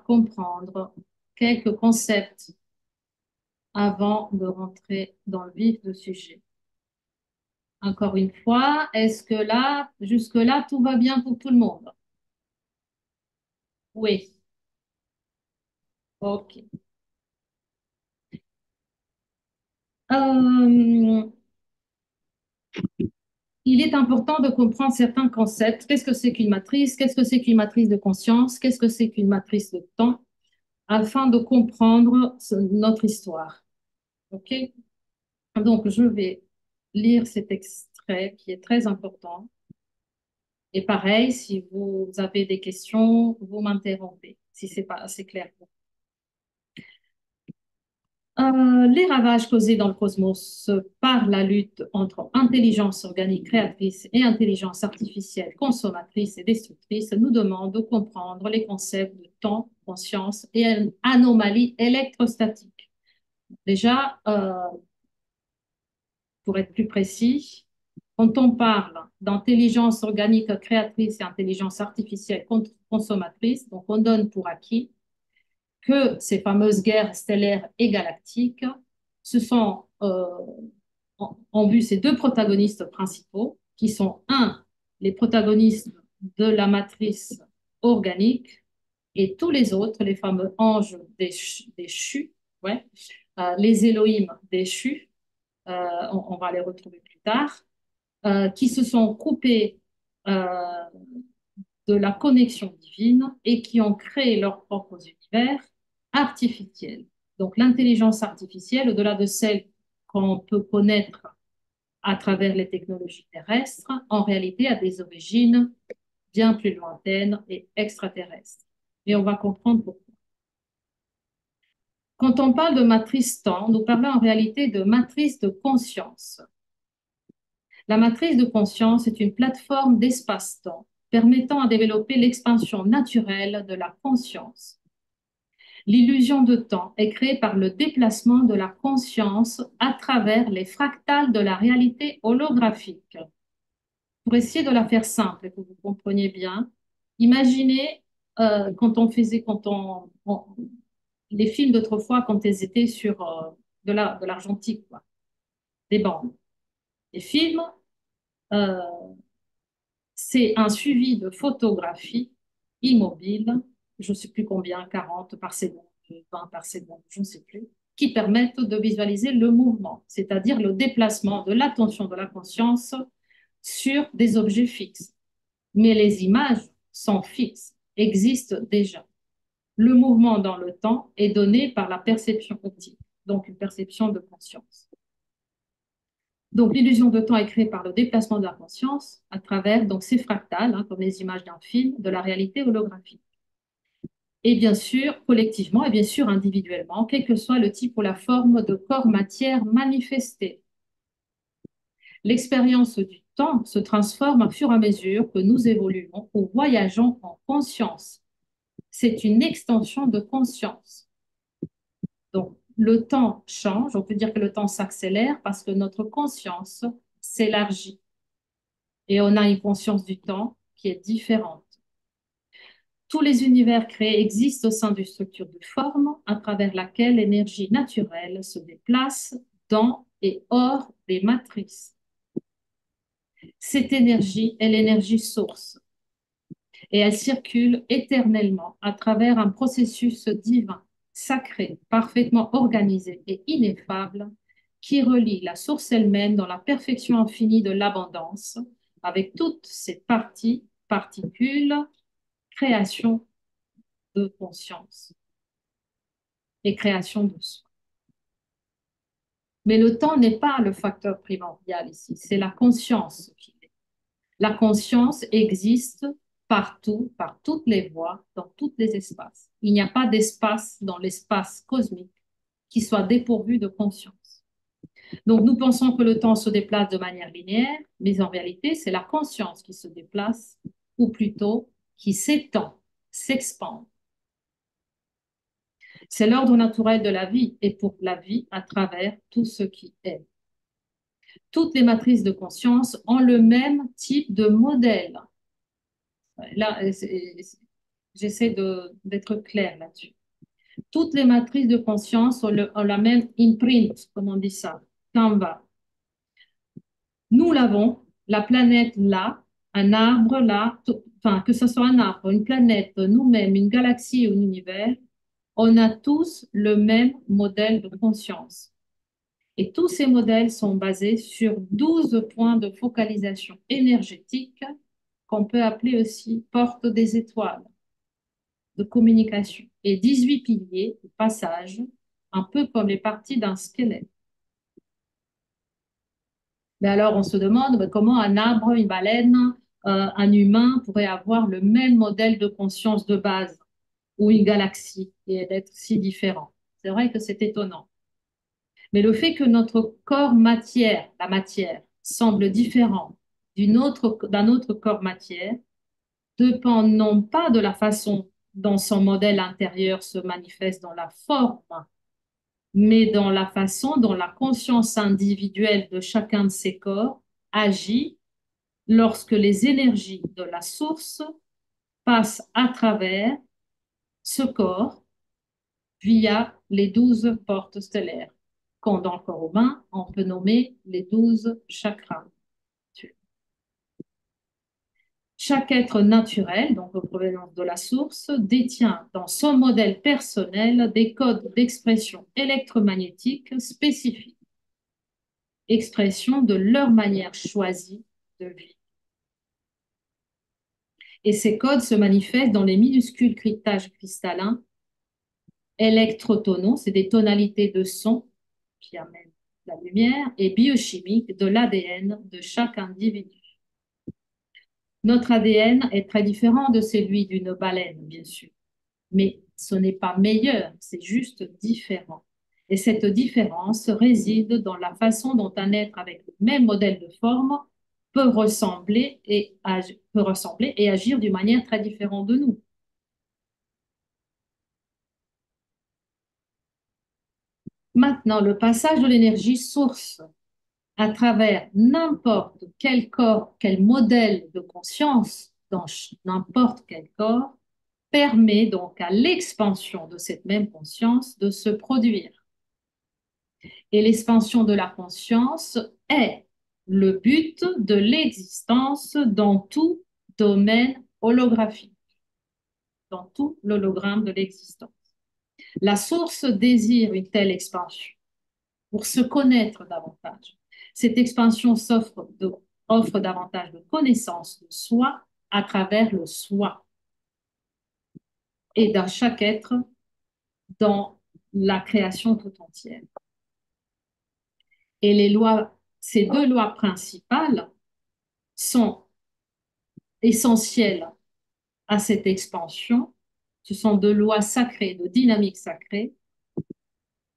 comprendre quelques concepts avant de rentrer dans le vif du sujet. Encore une fois, est-ce que là, jusque-là, tout va bien pour tout le monde? Oui, ok. Euh, il est important de comprendre certains concepts. Qu'est-ce que c'est qu'une matrice? Qu'est-ce que c'est qu'une matrice de conscience? Qu'est-ce que c'est qu'une matrice de temps? Afin de comprendre notre histoire. OK? Donc, je vais lire cet extrait qui est très important. Et pareil, si vous avez des questions, vous m'interrompez, si c'est pas assez clair. Les ravages causés dans le cosmos par la lutte entre intelligence organique créatrice et intelligence artificielle consommatrice et destructrice nous demandent de comprendre les concepts de temps, conscience et anomalie électrostatique. Déjà, pour être plus précis, quand on parle d'intelligence organique créatrice et intelligence artificielle consommatrice, donc on donne pour acquis que ces fameuses guerres stellaires et galactiques, ce sont en vue ces deux protagonistes principaux, qui sont, un, les protagonistes de la matrice organique, et tous les autres, les fameux anges déchus, ouais, les Elohim déchus, on va les retrouver plus tard, qui se sont coupés euh, de la connexion divine et qui ont créé leurs propres univers artificiels. Donc l'intelligence artificielle, au-delà de celle qu'on peut connaître à travers les technologies terrestres, en réalité a des origines bien plus lointaines et extraterrestres. Et on va comprendre pourquoi. Quand on parle de matrice temps, nous parlons en réalité de matrice de conscience. La matrice de conscience est une plateforme d'espace-temps permettant à développer l'expansion naturelle de la conscience. L'illusion de temps est créée par le déplacement de la conscience à travers les fractales de la réalité holographique. Pour essayer de la faire simple et que vous compreniez bien, imaginez les films d'autrefois quand ils étaient sur de l'argentique, quoi, des bandes. Les films, euh, c'est un suivi de photographies immobiles, je ne sais plus combien, 40 par seconde, 20 par seconde, je ne sais plus, qui permettent de visualiser le mouvement, c'est-à-dire le déplacement de l'attention de la conscience sur des objets fixes. Mais les images sont fixes, existent déjà. Le mouvement dans le temps est donné par la perception optique, donc une perception de conscience. Donc, l'illusion de temps est créée par le déplacement de la conscience à travers donc, ces fractales, hein, comme les images d'un film, de la réalité holographique. Et bien sûr, collectivement et bien sûr individuellement, quel que soit le type ou la forme de corps-matière manifestée. L'expérience du temps se transforme au fur et à mesure que nous évoluons ou voyageons en conscience. C'est une extension de conscience. Donc, le temps change, on peut dire que le temps s'accélère parce que notre conscience s'élargit et on a une conscience du temps qui est différente. Tous les univers créés existent au sein d'une structure de forme à travers laquelle l'énergie naturelle se déplace dans et hors des matrices. Cette énergie est l'énergie source et elle circule éternellement à travers un processus divin, sacré, parfaitement organisé et ineffable qui relie la source elle-même dans la perfection infinie de l'abondance avec toutes ses parties, particules, création de conscience et création de soi. Mais le temps n'est pas le facteur primordial ici, c'est la conscience qui est. La conscience existe partout, par toutes les voies, dans tous les espaces. Il n'y a pas d'espace dans l'espace cosmique qui soit dépourvu de conscience. Donc nous pensons que le temps se déplace de manière linéaire, mais en réalité, c'est la conscience qui se déplace, ou plutôt qui s'étend, s'expande. C'est l'ordre naturel de la vie et pour la vie à travers tout ce qui est. Toutes les matrices de conscience ont le même type de modèle. Là, J'essaie d'être claire là-dessus. Toutes les matrices de conscience ont la même imprint, comme on dit ça, Canva. Nous l'avons, la planète là, un arbre là, enfin, que ce soit un arbre, une planète, nous-mêmes, une galaxie ou un univers, on a tous le même modèle de conscience. Et tous ces modèles sont basés sur 12 points de focalisation énergétique qu'on peut appeler aussi porte des étoiles de communication et 18 piliers de passage, un peu comme les parties d'un squelette. Mais alors, on se demande comment un arbre, une baleine, un humain pourrait avoir le même modèle de conscience de base ou une galaxie et d'être si différent. C'est vrai que c'est étonnant. Mais le fait que notre corps matière, la matière, semble différent d'un autre corps matière, dépend non pas de la façon dont son modèle intérieur se manifeste dans la forme, mais dans la façon dont la conscience individuelle de chacun de ces corps agit lorsque les énergies de la source passent à travers ce corps via les 12 portes stellaires, qu'on dans le corps humain, on peut nommer les 12 chakras. Chaque être naturel, donc en provenance de la source, détient dans son modèle personnel des codes d'expression électromagnétique spécifiques, expression de leur manière choisie de vivre. Et ces codes se manifestent dans les minuscules cryptages cristallins électrotonaux, c'est des tonalités de son qui amènent la lumière, et biochimiques de l'ADN de chaque individu. Notre ADN est très différent de celui d'une baleine, bien sûr, mais ce n'est pas meilleur, c'est juste différent. Et cette différence réside dans la façon dont un être avec le même modèle de forme peut ressembler et agir d'une manière très différente de nous. Maintenant, le passage de l'énergie source à travers n'importe quel corps, quel modèle de conscience dans n'importe quel corps, permet donc à l'expansion de cette même conscience de se produire. Et l'expansion de la conscience est le but de l'existence dans tout domaine holographique, dans tout l'hologramme de l'existence. La source désire une telle expansion pour se connaître davantage. Cette expansion offre davantage de connaissance de soi à travers le soi et dans chaque être dans la création tout entière. Et ces deux lois principales sont essentielles à cette expansion. Ce sont deux lois sacrées, de dynamique sacrée,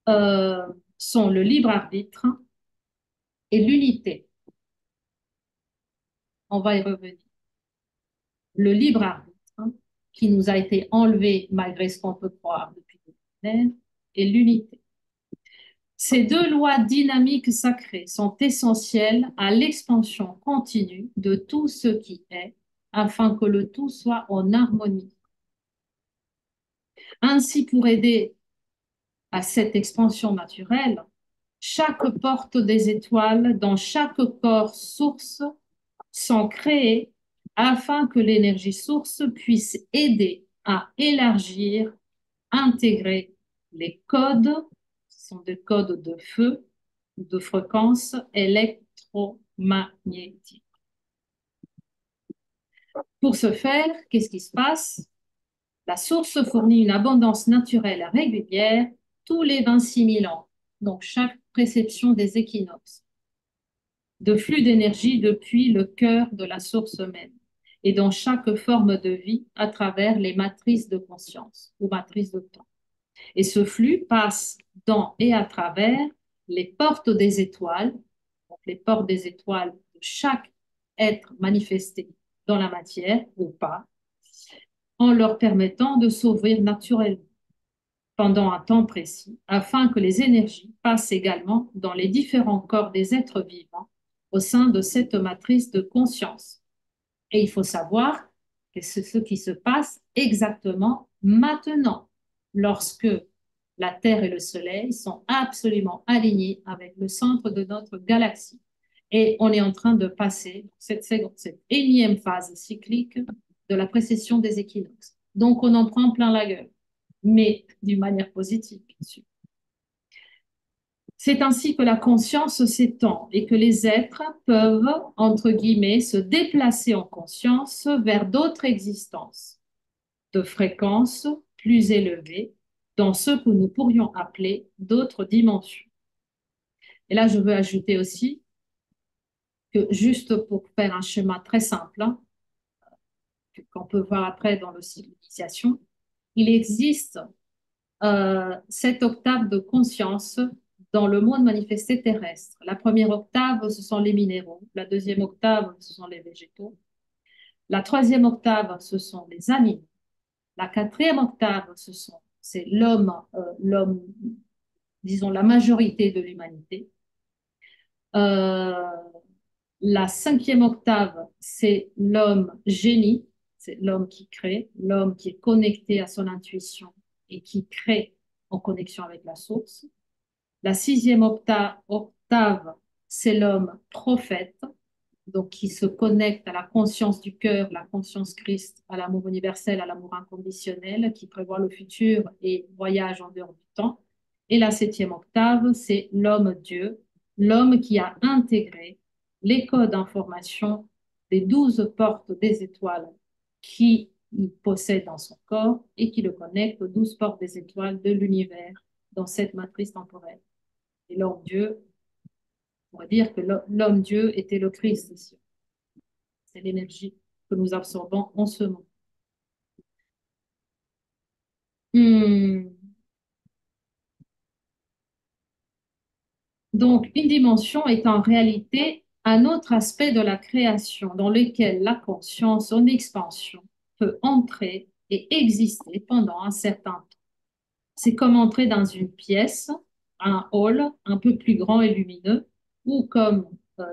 euh, sont le libre arbitre et l'unité. On va y revenir. Le libre arbitre, qui nous a été enlevé malgré ce qu'on peut croire depuis des millénaires, et l'unité. Ces deux lois dynamiques sacrées sont essentielles à l'expansion continue de tout ce qui est, afin que le tout soit en harmonie. Ainsi, pour aider à cette expansion naturelle, chaque porte des étoiles dans chaque corps source sont créées afin que l'énergie source puisse aider à élargir, intégrer les codes, ce sont des codes de feu, de fréquence électromagnétique. Pour ce faire, qu'est-ce qui se passe? La source fournit une abondance naturelle régulière tous les 26 000 ans, donc chaque préception des équinoxes, de flux d'énergie depuis le cœur de la source même et dans chaque forme de vie à travers les matrices de conscience ou matrices de temps. Et ce flux passe dans et à travers les portes des étoiles, donc les portes des étoiles de chaque être manifesté dans la matière ou pas, en leur permettant de s'ouvrir naturellement pendant un temps précis, afin que les énergies passent également dans les différents corps des êtres vivants au sein de cette matrice de conscience. Et il faut savoir Et c'est ce qui se passe exactement maintenant, lorsque la Terre et le Soleil sont absolument alignés avec le centre de notre galaxie. Et on est en train de passer cette énième phase cyclique de la précession des équinoxes. Donc, on en prend plein la gueule, mais d'une manière positive, bien sûr. C'est ainsi que la conscience s'étend et que les êtres peuvent, entre guillemets, se déplacer en conscience vers d'autres existences de fréquences plus élevées dans ce que nous pourrions appeler d'autres dimensions. Et là, je veux ajouter aussi que juste pour faire un schéma très simple, hein, qu'on peut voir après dans le cycle d'initiation, il existe 7 octaves de conscience dans le monde manifesté terrestre. La première octave, ce sont les minéraux. La deuxième octave, ce sont les végétaux. La troisième octave, ce sont les animaux. La quatrième octave, c'est l'homme, disons la majorité de l'humanité. Euh, la cinquième octave, c'est l'homme génie, c'est l'homme qui crée, l'homme qui est connecté à son intuition et qui crée en connexion avec la source. La sixième octave, c'est l'homme prophète, donc qui se connecte à la conscience du cœur, la conscience Christ, à l'amour universel, à l'amour inconditionnel, qui prévoit le futur et voyage en dehors du temps. Et la septième octave, c'est l'homme-dieu, l'homme qui a intégré les codes d'information des 12 portes des étoiles qui il possède dans son corps et qui le connecte aux 12 portes des étoiles de l'univers dans cette matrice temporelle. Et l'homme-dieu, on va dire que l'homme-dieu était le Christ ici. C'est l'énergie que nous absorbons en ce moment. Hmm. Donc, une dimension est en réalité un autre aspect de la création dans lequel la conscience en expansion peut entrer et exister pendant un certain temps. C'est comme entrer dans une pièce, un hall un peu plus grand et lumineux, ou comme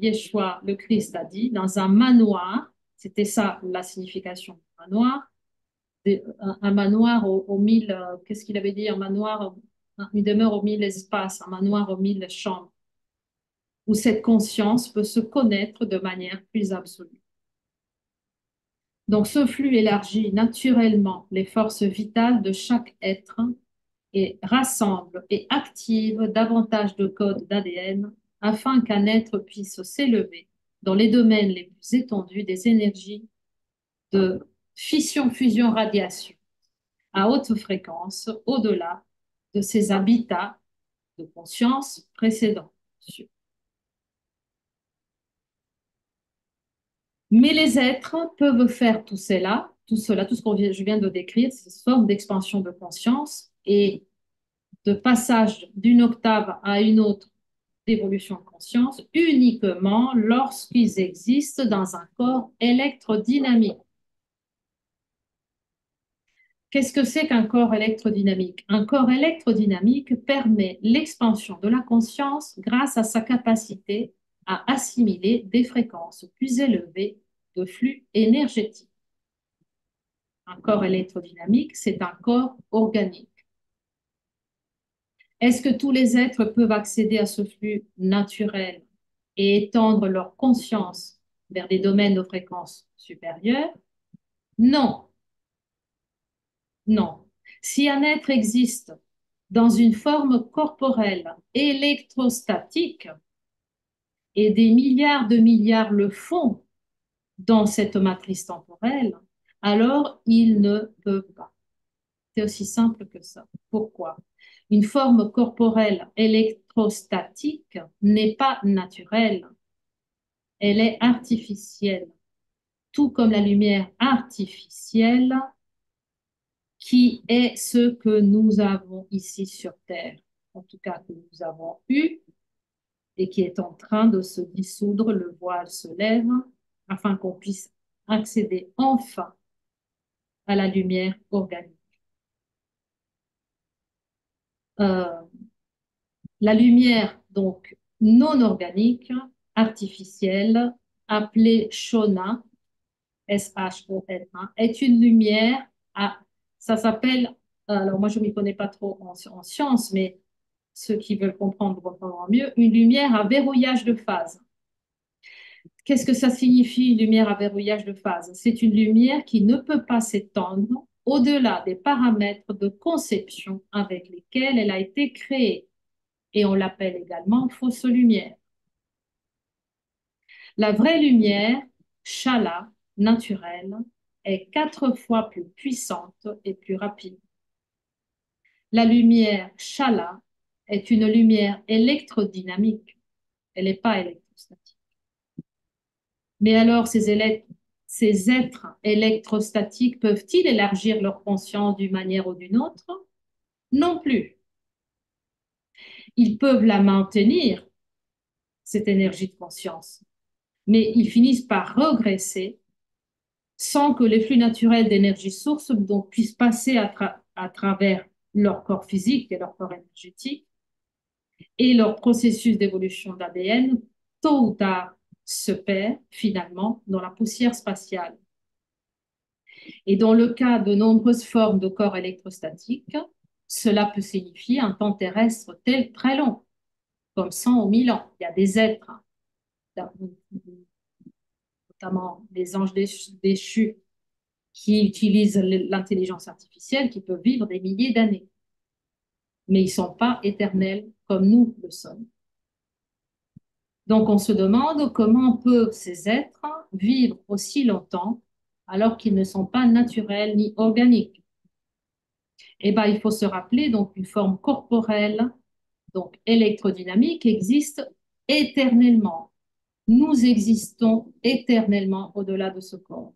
Yeshua, le Christ, a dit, dans un manoir. C'était ça la signification du manoir. Un manoir aux 1000, qu'est-ce qu'il avait dit? Un manoir, une demeure aux 1000 espaces, un manoir aux 1000 chambres, où cette conscience peut se connaître de manière plus absolue. Donc, ce flux élargit naturellement les forces vitales de chaque être et rassemble et active davantage de codes d'ADN afin qu'un être puisse s'élever dans les domaines les plus étendus des énergies de fission, fusion, radiation à haute fréquence au-delà de ses habitats de conscience précédents. Mais les êtres peuvent faire tout ce que je viens de décrire, ces formes d'expansion de conscience et de passage d'une octave à une autre d'évolution de conscience uniquement lorsqu'ils existent dans un corps électrodynamique. Qu'est-ce que c'est qu'un corps électrodynamique? Un corps électrodynamique permet l'expansion de la conscience grâce à sa capacité à assimiler des fréquences plus élevées de flux énergétiques. Un corps électrodynamique, c'est un corps organique. Est-ce que tous les êtres peuvent accéder à ce flux naturel et étendre leur conscience vers des domaines de fréquences supérieures? Non, non. Si un être existe dans une forme corporelle électrostatique, et des milliards le font dans cette matrice temporelle, alors il ne peut pas. C'est aussi simple que ça. Pourquoi? Une forme corporelle électrostatique n'est pas naturelle, elle est artificielle, tout comme la lumière artificielle qui est ce que nous avons ici sur Terre, en tout cas que nous avons eu et qui est en train de se dissoudre, le voile se lève afin qu'on puisse accéder enfin à la lumière organique. Euh, la lumière, donc, non organique, artificielle, appelée Shona, SHON1, est une lumière ça s'appelle, alors moi je ne m'y connais pas trop en sciences, mais ceux qui veulent comprendre comprendront mieux, une lumière à verrouillage de phase. Qu'est-ce que ça signifie, une lumière à verrouillage de phase? C'est une lumière qui ne peut pas s'étendre au-delà des paramètres de conception avec lesquels elle a été créée. Et on l'appelle également fausse lumière. La vraie lumière, Shala, naturelle, est 4 fois plus puissante et plus rapide. La lumière Shala est une lumière électrodynamique. Elle n'est pas électrostatique. Mais alors, ces êtres électrostatiques peuvent-ils élargir leur conscience d'une manière ou d'une autre? Non plus. Ils peuvent la maintenir, cette énergie de conscience, mais ils finissent par regresser sans que les flux naturels d'énergie source donc, puissent passer à travers leur corps physique et leur corps énergétique et leur processus d'évolution d'ADN, tôt ou tard, se perd finalement dans la poussière spatiale. Et dans le cas de nombreuses formes de corps électrostatiques, cela peut signifier un temps terrestre très long, comme 100 ou 1000 ans. Il y a des êtres, notamment des anges déchus, qui utilisent l'intelligence artificielle, qui peuvent vivre des milliers d'années. Mais ils ne sont pas éternels comme nous le sommes. Donc on se demande comment peuvent ces êtres vivre aussi longtemps alors qu'ils ne sont pas naturels ni organiques. Eh bien, il faut se rappeler donc une forme corporelle, donc électrodynamique, existe éternellement. Nous existons éternellement au-delà de ce corps.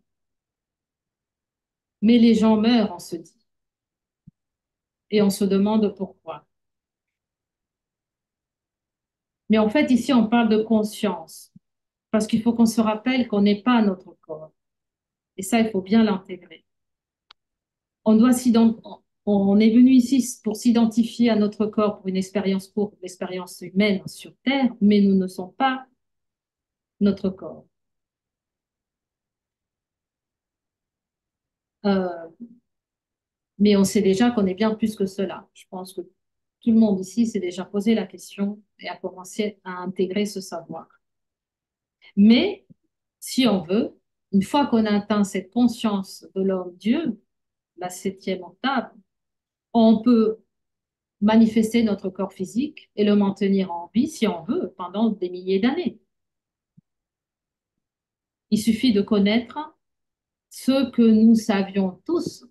Mais les gens meurent, on se dit. Et on se demande pourquoi. Mais en fait, ici, on parle de conscience. Parce qu'il faut qu'on se rappelle qu'on n'est pas notre corps. Et ça, il faut bien l'intégrer. On est venu ici pour s'identifier à notre corps pour une expérience courte, l'expérience humaine sur Terre, mais nous ne sommes pas notre corps. Euh, mais on sait déjà qu'on est bien plus que cela. Je pense que tout le monde ici s'est déjà posé la question et a commencé à intégrer ce savoir. Mais si on veut, une fois qu'on a atteint cette conscience de l'homme-dieu, la 7e octave, on peut manifester notre corps physique et le maintenir en vie, si on veut, pendant des milliers d'années. Il suffit de connaître ce que nous savions tous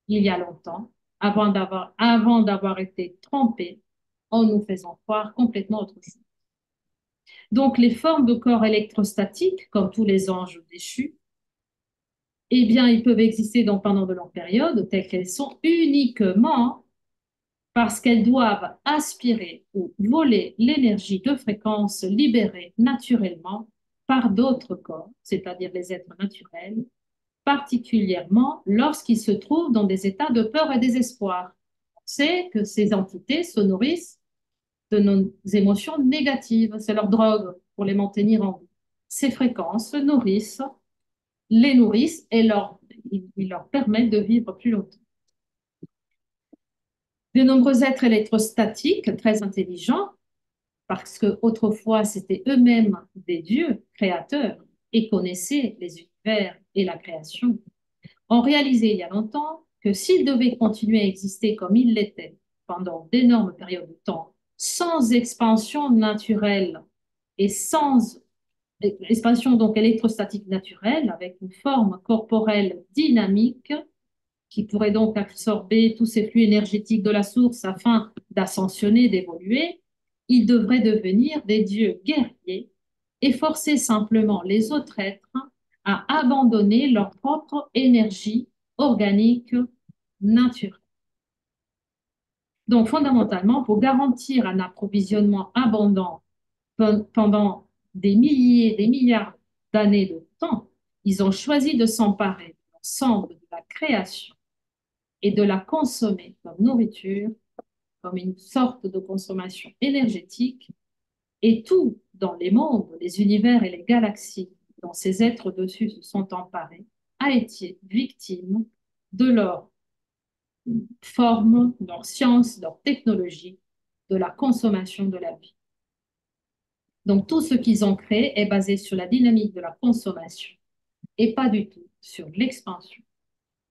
il y a longtemps, avant d'avoir été trompés en nous faisant croire complètement autre chose. Donc, les formes de corps électrostatiques, comme tous les anges déchus, eh bien, ils peuvent exister pendant de longues périodes, telles qu'elles sont, uniquement parce qu'elles doivent aspirer ou voler l'énergie de fréquence libérée naturellement par d'autres corps, c'est-à-dire les êtres naturels, particulièrement lorsqu'ils se trouvent dans des états de peur et désespoir. On sait que ces entités se nourrissent de nos émotions négatives, c'est leur drogue pour les maintenir en vie. Ces fréquences les nourrissent et ils leur permettent de vivre plus longtemps. De nombreux êtres électrostatiques, très intelligents, parce qu'autrefois c'était eux-mêmes des dieux créateurs et connaissaient les univers et la création, ont réalisé il y a longtemps que s'ils devaient continuer à exister comme ils l'étaient pendant d'énormes périodes de temps, sans expansion naturelle et sans expansion donc électrostatique naturelle, avec une forme corporelle dynamique, qui pourrait donc absorber tous ces flux énergétiques de la source afin d'ascensionner, d'évoluer, ils devraient devenir des dieux guerriers et forcer simplement les autres êtres à abandonner leur propre énergie organique naturelle. Donc, fondamentalement, pour garantir un approvisionnement abondant pendant des milliers, des milliards d'années de temps, ils ont choisi de s'emparer de l'ensemble de la création et de la consommer comme nourriture, comme une sorte de consommation énergétique, et tout dans les mondes, les univers et les galaxies dont ces êtres dessus se sont emparés a été victime de leur forme, leur science, leur technologie, de la consommation de la vie. Donc tout ce qu'ils ont créé est basé sur la dynamique de la consommation et pas du tout sur l'expansion.